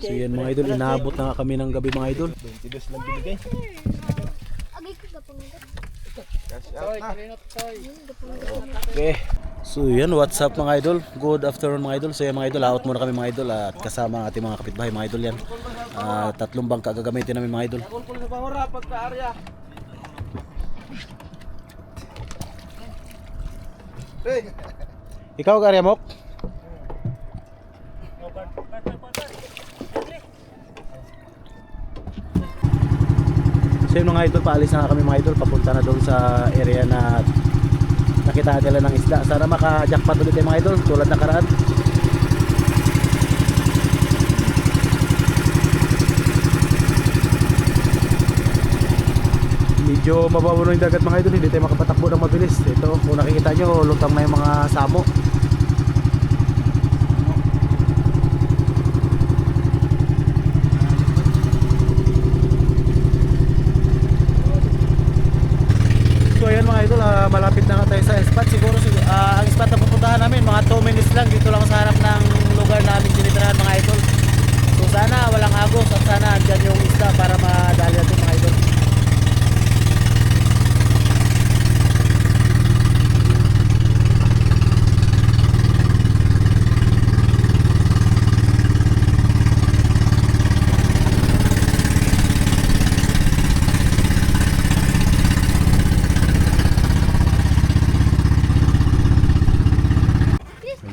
So yan mga idol, inaabot na kami ng gabi mga idol. 22 lang binigay. Okay. So yan, what's up mga idol? Good afternoon mga idol. So yan mga idol, out muna kami mga idol at kasama ang ating mga kapitbahay mga idol yan. Tatlong bangka gagamitin namin mga idol. Ikaw Garya Mok? So yun mga idol, paalis na kami mga idol, papunta na doon sa area na nakita nila ng isda. Sana maka-jackpot ulit mga idol, tulad na karaan. Medyo mababaw na yung dagat mga idol, hindi tayo makapatakbo ng mabilis. Ito, kung nakikita nyo, lutang na yung mga samo. So ayan mga idol, malapit na tayo sa spot. Siguro ang spot na pupuntahan namin mga 2 minutes lang dito lang sa harap ng lugar namin tinitirahan mga idol. So sana walang agos at sana andyan yung isda para madali natin mga idol.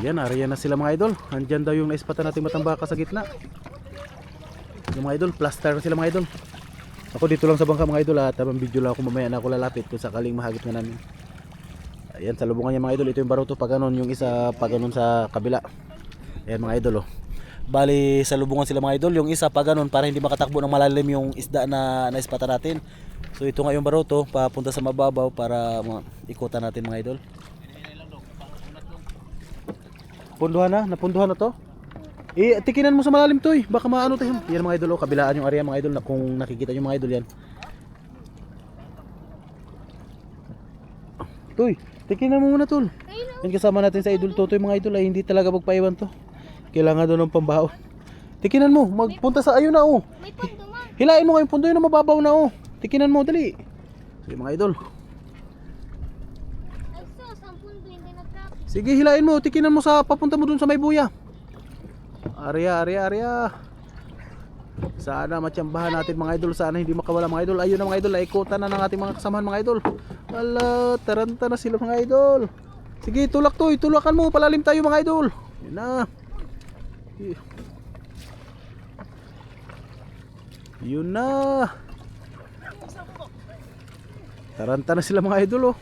Yan, ariyan na sila mga idol. Andyan daw yung naispatan natin matambaka sa gitna. Yung mga idol, plaster na sila mga idol. Ako dito lang sa bangka mga idol at habang video lang ako mamaya na ako lalapit kung sakaling mahagit na namin. Ayan, sa lubungan niya mga idol. Ito yung baruto pa ganon, yung isa pa ganon sa kabila. Ayan mga idol oh. Bali sa lubungan sila mga idol, yung isa pa ganon para hindi makatakbo ng malalim yung isda na naispatan natin. So ito nga yung baruto, papunta sa mababaw para ikutan natin mga idol. Punduhan na? Napunduhan na to? Tikinan mo sa malalim to eh. Baka maano tayo. Yan mga idol oh, kabilaan yung area mga idol na kung nakikita nyo mga idol yan. Toy, tikinan mo muna tol. Yan kasama natin sa idol Totoy mga idol ay hindi talaga magpaiwan to. Kailangan doon ng pambaho. Tikinan mo, magpunta sa ayun na oh. May pundo man. Hilain mo yung pundo yun na mababaw na oh. Tikinan mo, dali. Sige mga idol. Sige, hilain mo, tikinan mo sa papunta mo dun sa may buya. Arya. Sana matsambahan natin mga idol, sana hindi makawala mga idol. Ayun na mga idol, naikutan na ng ating mga kasamahan mga idol. Ala, taranta na sila mga idol. Sige, tulak to, tulakan mo, palalim tayo mga idol. Yun na. Yun na. Taranta na sila mga idol oh.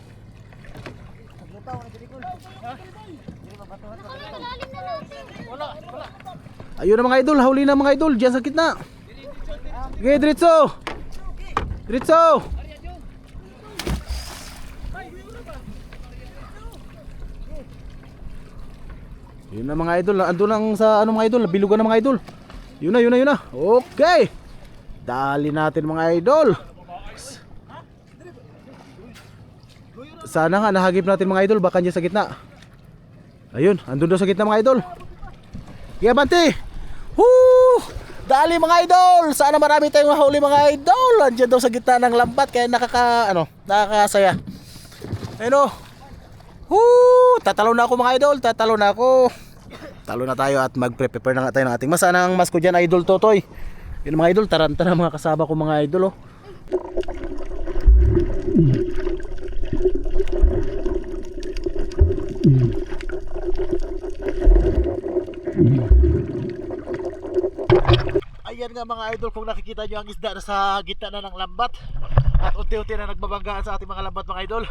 Ayun na mga idol, huli na mga idol, dyan sa gitna. Okay, diretso. Diretso. Yun na mga idol, andun lang sa ano mga idol, bilugan na mga idol. Yun na. Okay. Dali natin mga idol. Sana nga nahagip natin mga idol, baka dyan sa gitna. Ayun, andun daw sa gitna mga idol. Yeah, Bante. Woo! Dali mga idol. Sana marami tayong mahuli mga idol. Andiyan daw sa gitna ng lambat kaya nakakasaya. Ayun oh. Woo! Tatalo na ako mga idol. Tatalo na tayo at mag-prepare na nga tayo ng ating masanang mas ko dyan idol Totoy. Yun mga idol, taranta na mga kasama ko mga idol oh. Ayan nga mga idol, kung nakikita nyo ang isda na sa gitna na ng lambat. At unti-unti na nagbabanggaan sa ating mga lambat mga idol.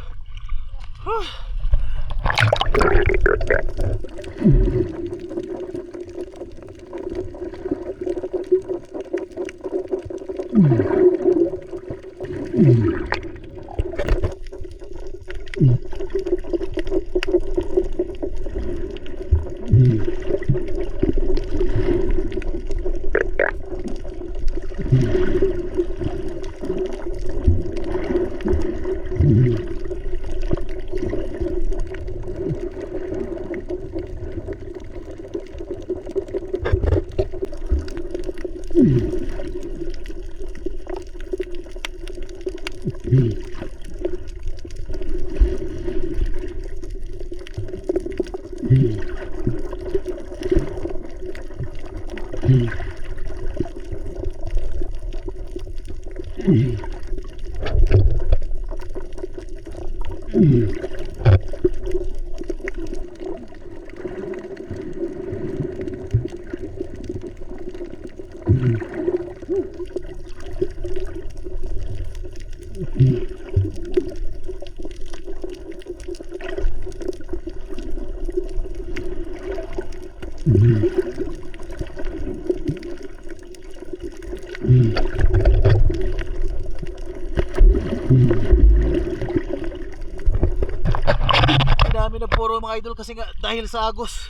Namin na puro mga idol kasi nga dahil sa agos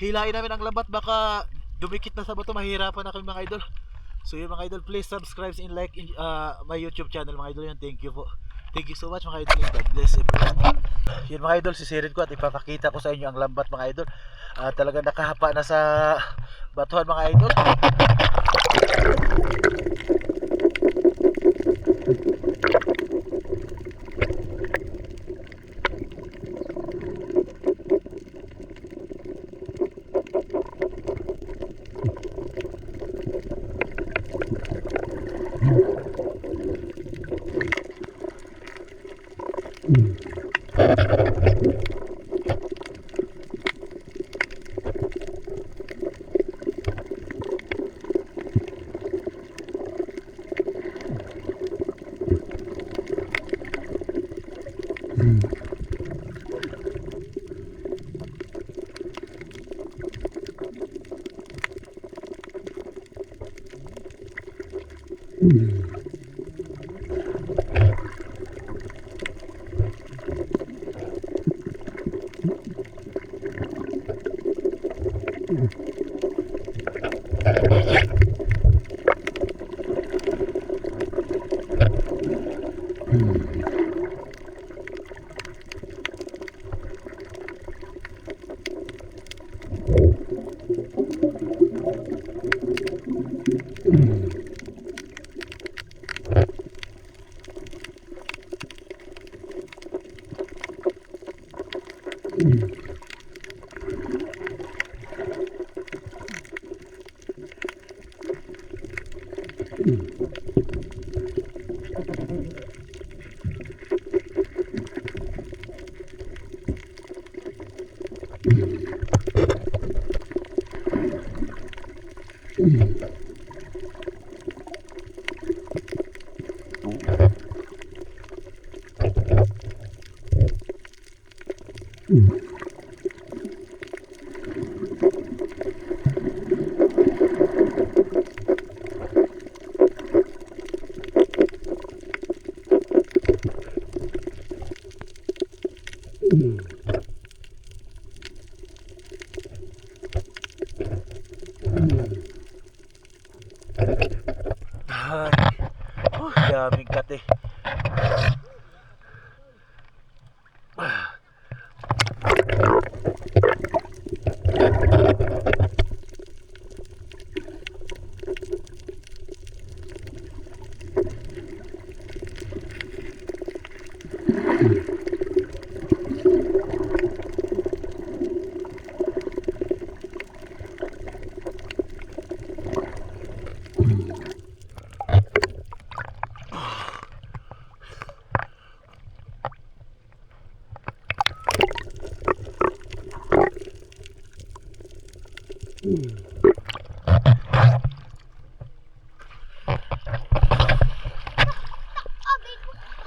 hilain namin ang lambat, baka dumikit na sa bato, mahirapan na kami mga idol. So yun mga idol, please subscribe and like my YouTube channel mga idol. Yun, thank you po, thank you so much mga idol, and God bless everyone. Yun mga idol, sisirin ko at ipapakita ko sa inyo ang lambat mga idol. Talagang nakahapa na sa batuhan mga idol. Daming kate.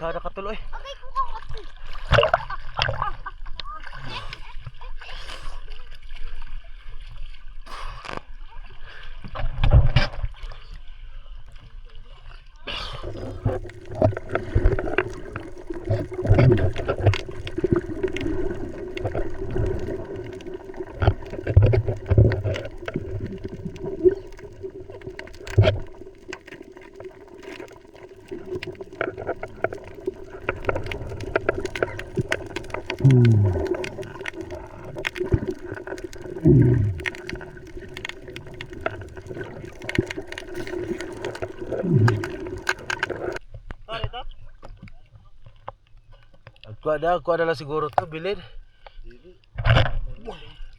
Barkada ka tuloy. Kuha na lang siguro to, bilid.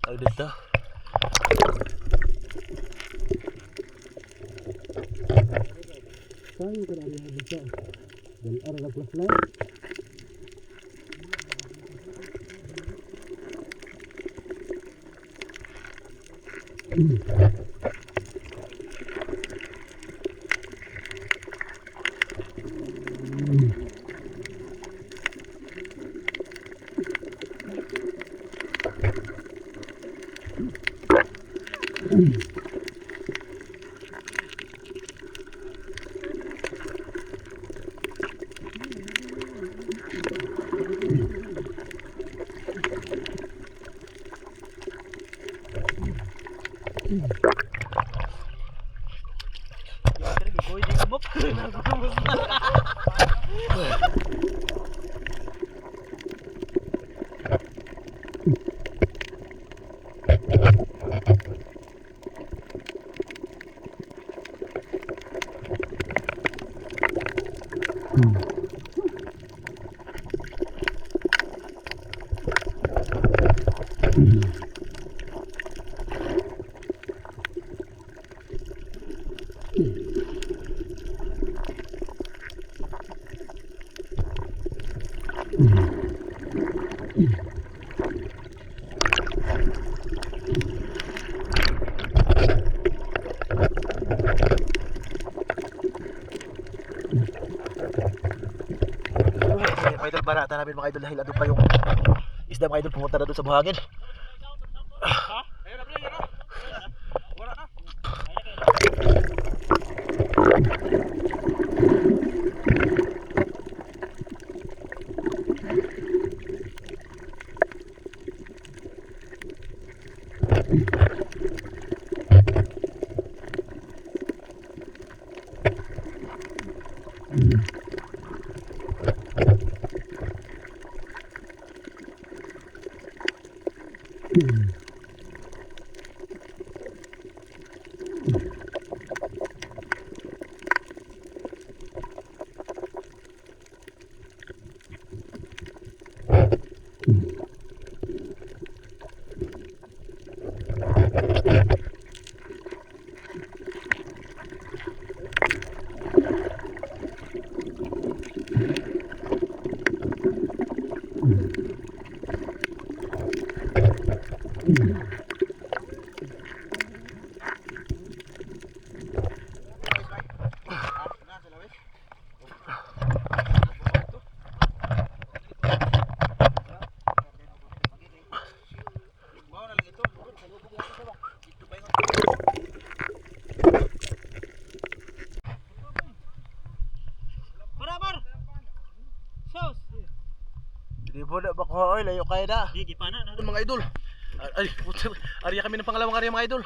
Ay, dito. Saan ko na rin dito? Dahil araw na flashlight. Mga idol, barata namin mga idol dahil andun pa yung isda mga idol, pumunta na doon sa buhangin. Wala ba ko oy, layo kaya da. Di gipana na Mga idol. Ay, ariya kami ng pangalawang area mga idol.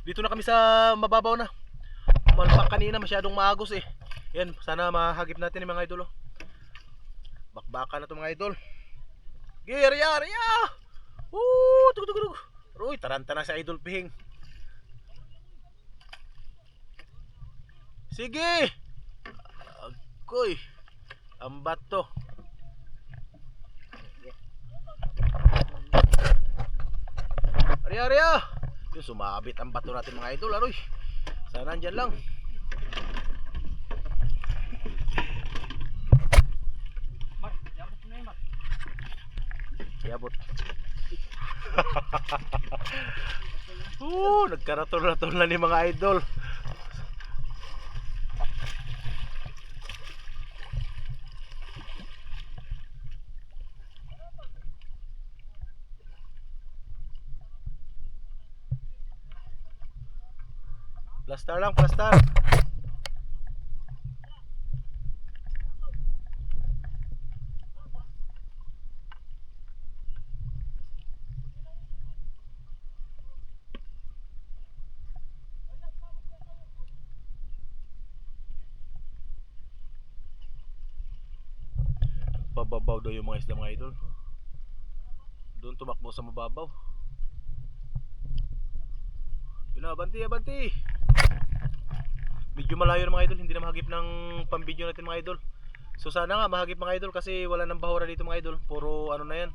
Dito na kami sa mababaw na. Malpak kanina, masyadong maagos eh. Yan, sana mahagip natin mga idol. Bakbaka na to mga idol. Gi, ariya. Tugtugtug. Uy, taranta na sa idol pihing. Sige. Agoy. Ambat to. Ariya. Yung sumabit ang bato natin mga idol, aroy. Sana nandyan lang. Yabot. Nagkaraton na ni mga idol. Plastar lang, plastar. Pababaw daw yung mga isda mga idol. Doon tumakbo sa mababaw. Yun na, abanti, abanti. Medyo malayo na mga idol, hindi na mahagip ng pambidyo natin mga idol. So sana nga mahagip mga idol kasi wala nang bahura dito mga idol. Puro ano na yan.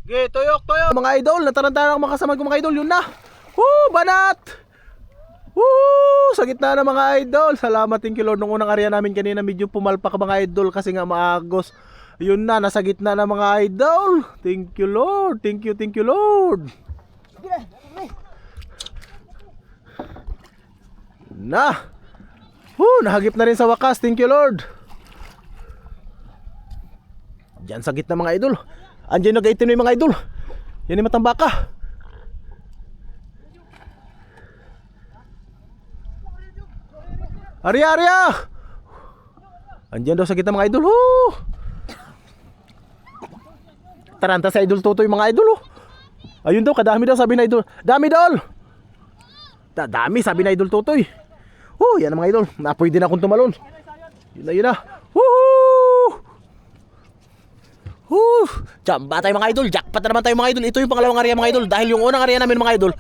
Okay, toyok, toyok. Mga idol, nataranta na ang mga kasama ko mga idol, yun na. Woo, banat! Woo! Sa gitna na mga idol. Salamat, thank you Lord. Nung unang area namin kanina medyo pumalpak mga idol kasi nga maagos. Yun na, nasa gitna na mga idol. Thank you Lord. Thank you Lord. Na. Nahagip na rin sa wakas. Thank you Lord. Diyan sa gitna mga idol. Andiyan nag-18 yung mga idol. Yan yung matambaka. Arya, Arya! Andiyan daw sa gitna mga idol. Taranta sa idol Tutoy mga idol. Ayun daw, kadami daw sabi na idol. Dami idol! Dami sabi na idol Tutoy. Yan ang mga idol. Pwede na akong tumalon. Yun na, yun na. Jamba tayo mga idol. Jackpot na naman tayo mga idol. Ito yung pangalawang area mga idol. Dahil yung unang area namin mga idol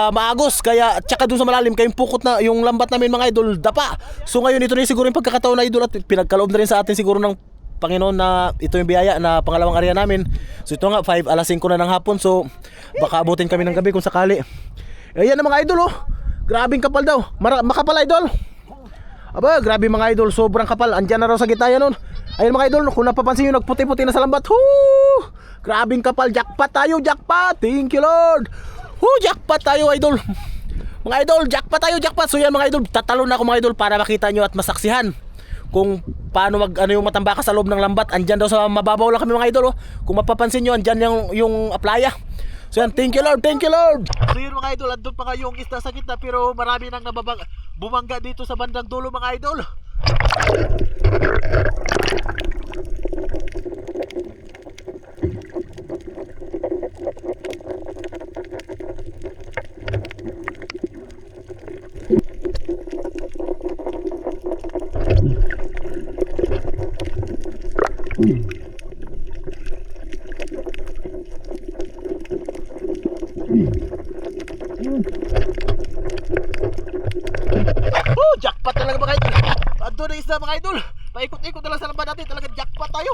maagos, kaya tsaka dun sa malalim kayong pukot na yung lambat namin mga idol dapa. So ngayon ito rin siguro yung pagkakataon na idol at pinagkaloob na rin sa atin siguro ng Panginoon na ito yung biyaya na pangalawang area namin. So ito nga 5:05 na ng hapon, so baka abutin kami ng gabi kung sakali. Ayan na mga idol grabing kapal daw. Makapal idol. Aba, grabe mga idol, sobrang kapal. Andiyan na raw sa gitna yan Ayun mga idol, kung napapansin nyo, nagputi-puti na sa lambat. Grabing kapal, jackpot tayo, jackpot. Thank you Lord. Jackpot tayo idol. Mga idol, jackpot tayo, jackpot. So yan mga idol, tatalon na ako mga idol para makita nyo at masaksihan kung paano yung matambaka sa loob ng lambat. Andyan daw sa mababaw lang kami mga idol Kung mapapansin nyo, andyan yung playa. So yan, thank you Lord, thank you Lord. So yun mga idol, andun pa nga yung isda sa gitna, pero marami nang bumangga dito sa bandang dulo mga idol. Jackpot talaga mga idol. Ando na isda mga idol. Paikot-ikot na lang sa lambat natin. Talagang jackpot tayo.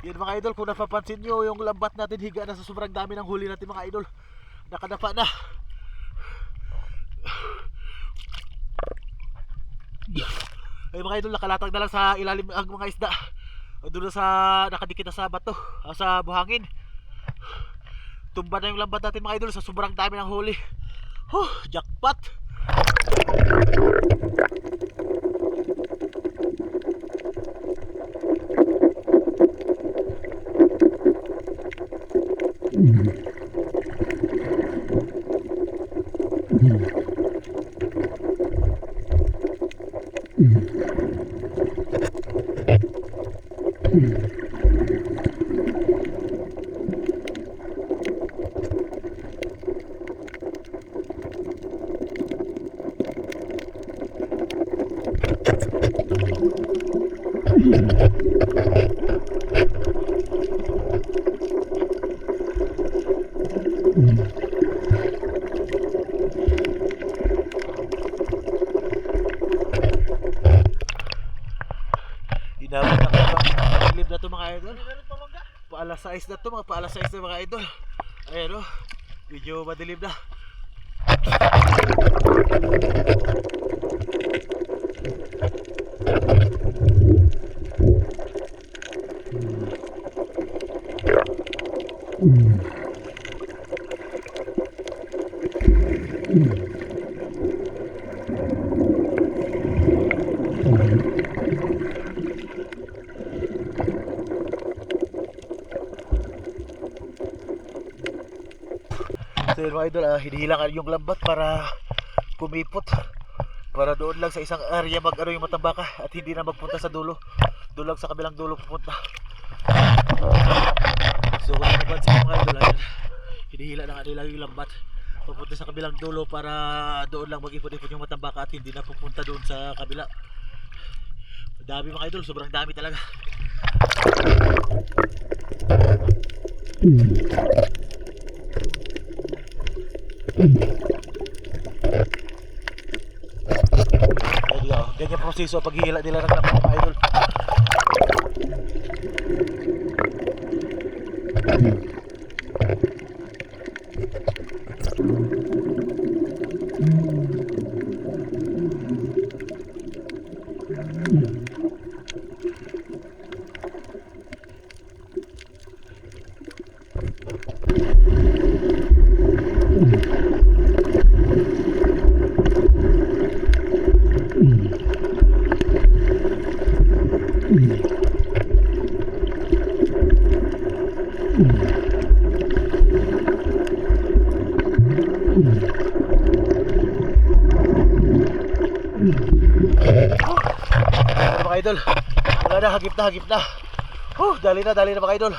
Yan mga idol, kung napapansin nyo yung lambat natin higa na sa sobrang dami ng huli natin mga idol. Nakadapa na. Ay mga idol, nakalatag na lang sa ilalim ang mga isda. Doon na sa nakadikit na sa bato, sa buhangin. Tumba na yung lambat natin mga idol sa sobrang dami ng huli. Jackpot. alas 6 na to, mga pa alas 6 na mga idol. Ayan o, medyo madilim na. So yun mga idol, hinihilangan yung lambat para kumipot, para doon lang sa isang area mag-ano yung matambaka at hindi na magpunta sa dulo, doon lang sa kabilang dulo pupunta. So kung napansin mga idol, hinihila na kanila yung lambat pupunta sa kabilang dulo para doon lang mag-ipon-ipon yung matambaka at hindi na pupunta doon sa kabila. Dami mga idol, sobrang dami talaga. Ganyan proseso paghihila nila ng lambat mga idol. Mga idol, wala na, hagip na. Dali na mga idol.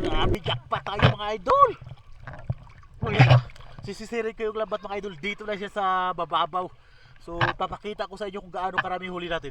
Grabe, jackpot tayo mga idol. Sisisirin ko yung lambat mga idol. Dito na siya sa bababaw. So papakita ko sa inyo kung gaano karami huli natin.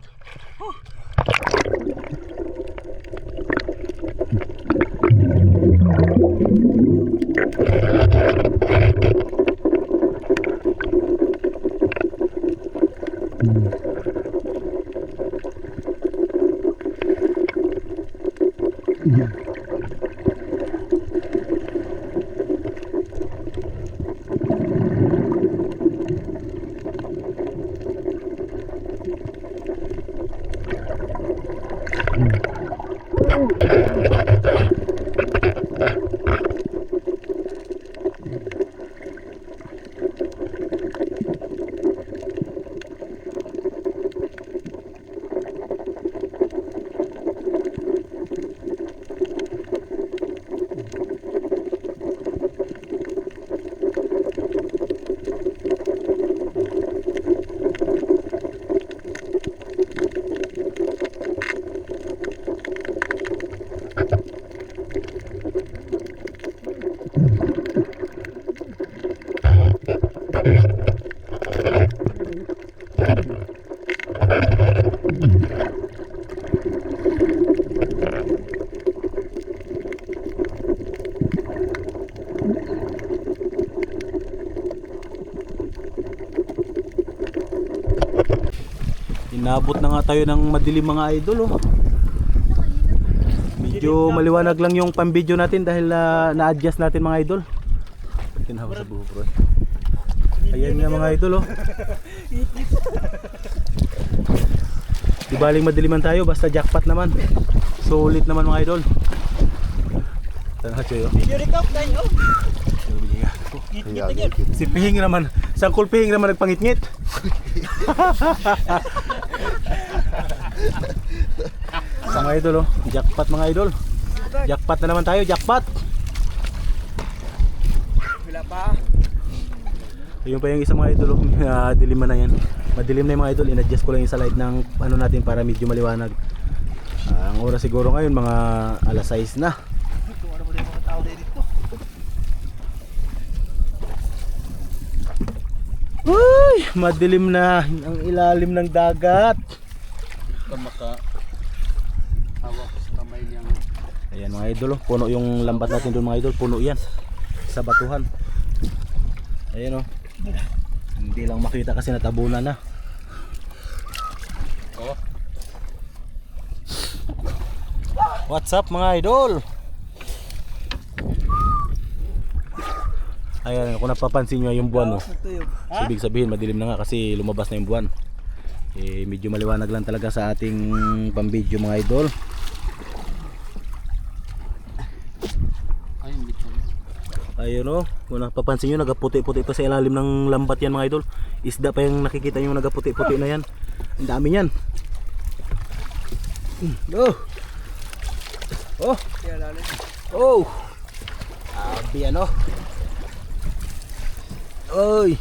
Inabot na nga tayo ng madilim mga idol oh. Medyo maliwanag lang yung pang-video natin dahil na-adjust natin mga idol. Tinawa sa buho bro. Ayan nga mga idol oh. Di baling madiliman tayo basta jackpot naman. Solid naman mga idol. Tanaw kayo. Video record tayo. Si Pihing naman, sangkol Pihing naman nagpangit-ngit. Sa mga idol, oh. Jackpot mga idol. Jackpot na naman tayo, jackpot. Wala pa. Ayun pa yung isa mga idol, oh. Dilim na yan. Madilim na yung mga idol, in-adjust ko lang yung sa light ng ano natin para medyo maliwanag. Ang oras siguro ngayon mga alas 6 na. Ano mo na yung mga tao dito? Uy, madilim na ang ilalim ng dagat. Ito maka hawak sa kamay niyang. Ayan mga idol, oh. Puno yung lambat natin doon mga idol, puno yan sa batuhan. Ayan oh. Hindi lang makita kasi natabunan na. Oh. What's up mga idol? Ayan, kung napapansin nyo yung buwan, no? So, ibig sabihin madilim na nga kasi lumabas na yung buwan. Medyo maliwanag lang talaga sa ating pambidyo mga idol. Ayun o, kung napapansin nyo, nagaputi-puti pa sa ilalim ng lambat yan mga idol. Isda pa yung nakikita nyo nagaputi-puti na yan. Ang dami yan. Oh! Oh! Oh! Abi ano? Oy!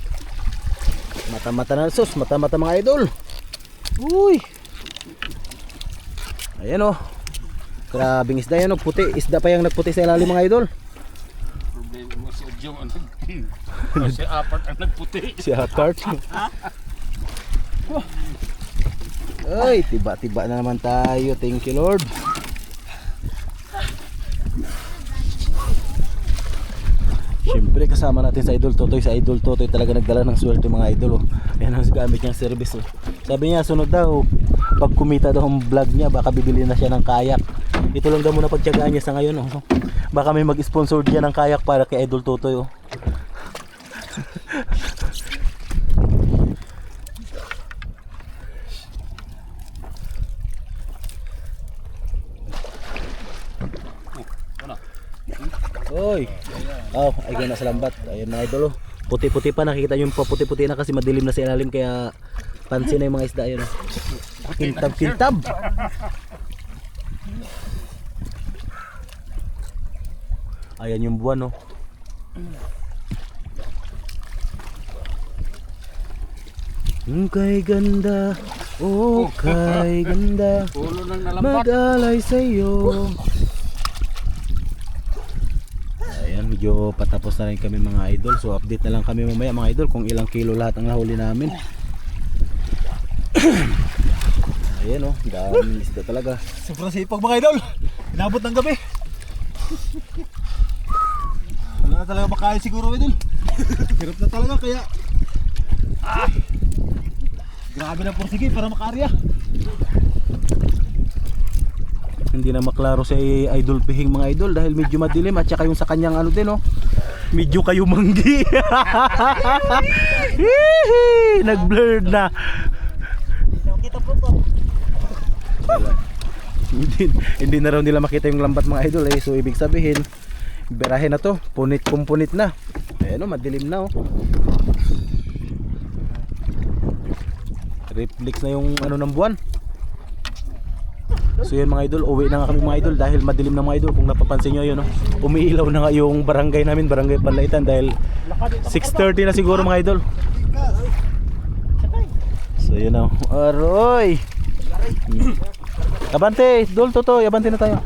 Mata-mata na sus, mata-mata mga idol. Uy! Ayan o. Grabing isda yan o, puti. Isda pa yung nagputi sa ilalim mga idol. Problema mo si Udyong ang si Apart ang nagputi. Si Apart. Ay, tiba-tiba na naman tayo. Thank you Lord. Siyempre kasama natin sa Idol Totoy. Sa Idol Totoy talaga nagdala ng swerte mga idol. Oh. Yan ang gamit niyang service. Oh. Sabi niya sunod daw, pag kumita daw ang vlog niya, baka bibili na siya ng kayak. Ito lang daw muna pagtiyagaan niya sa ngayon. Oh. Baka may mag-sponsor diyan ng kayak para kay Idol Totoy. Oh. Oy. Oh, ay gana sa lambat. Ayun mga idol. Oh. Puti-puti pa, nakikita niyo yung puti-puti na kasi madilim na sa ilalim kaya pansin na yung mga isda ayun. Oh. Kintab-kintab. Ayan yung buwan, oh. Kay ganda, oh kay ganda, Ulo nang nalambat. mag-alay sa'yo. Ayan, medyo patapos na rin kami mga idol. So update na lang kami mamaya mga idol kung ilang kilo lahat ang nahuli namin. Ayan oh, daming isda talaga. Sobrang sipag mga idol. Inabot ng gabi. Wala na talaga makain siguro idol. Hirap na talaga kaya grabe na porsige para makarya. Hindi na maklaro si Idol Pihing mga idol dahil medyo madilim at saka yung sa kanyang ano din oh. Medyo kayo manggi. Nag-blurred na. Kita po po. Hindi na raw nila makita yung lambat mga idol eh. So ibig sabihin berahe na to, punit kumpunit na. Ayan oh, madilim na oh. Reflex na yung ano ng buwan. So yan mga idol, uwi na nga kami mga idol dahil madilim na mga idol. Kung napapansin nyo yun oh, umiilaw na nga yung barangay namin, barangay Panlaitan dahil 6:30 na siguro mga idol. So yun oh, aroy. Abante, Dol Totoy, abante na tayo.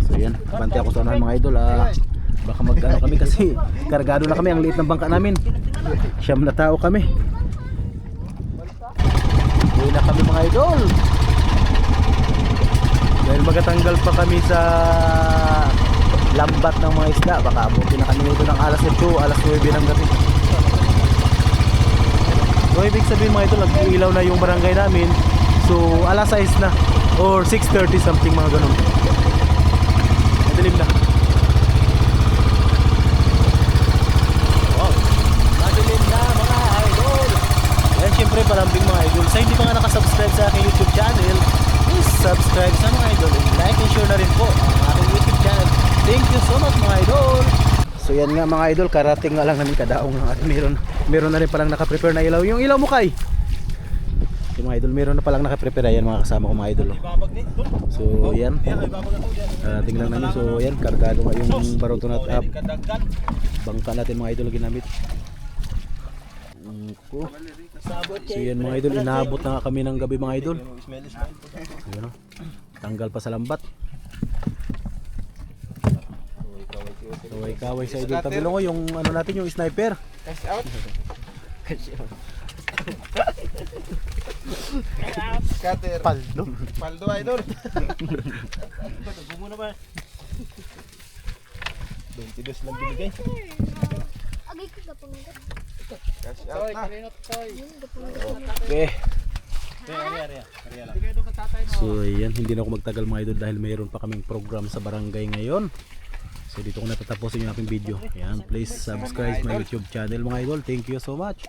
So yan, abante ako sa unahan mga idol ah. Baka mag-ano kami kasi kargado na kami, ang liit ng bangka namin. 9 na tao kami. Uwi na kami mga idol. Dahil magatanggal pa kami sa lambat ng mga isda. Baka abutin na kami nito ng alas 8, alas 9 ng gabi. So ibig sabihin mga idol, nag-ilaw na yung barangay namin. So alas 6 na or 6:30 something mga ganun. Madilim na. Wow, madilim na mga idol. Ayan syempre palambing mga idol. Sa hindi pa nga nakasubscribe sa aking YouTube channel, please subscribe sa mga idol and like and share na rin po ang aking YouTube channel. Thank you so much mga idol. So yan nga mga idol, karating nga lang namin kadaong at meron na rin palang nakaprepare na ilaw. Yung ilaw mo kay? Yung mga idol, meron na palang nakaprepare yan mga kasama ko mga idol. Oh. Ibabag ni. So yan, Ibabag na to diyan. tingnan namin. So yan, kargado nga yung baruto na Kadaggan. bangka natin mga idol ginamit. So yan mga idol, inaabot na nga kami ng gabi mga idol. Ayan, oh. Tanggal pa sa lambat. Kaway-kaway sa idol Tabilongo, yung ano natin, yung sniper. Cutter. Paldo. Paldo idol. Bungo na ba? 22 lang binigay. Agay ko gapangat. Cash out na. Yun, gapangat. Okay. Area lang. So ayan, hindi na ako magtagal mga idol dahil mayroon pa kaming program sa barangay ngayon. So dito ko natatapusin yung aking video. Ayan, please subscribe my YouTube channel mga idol. Thank you so much.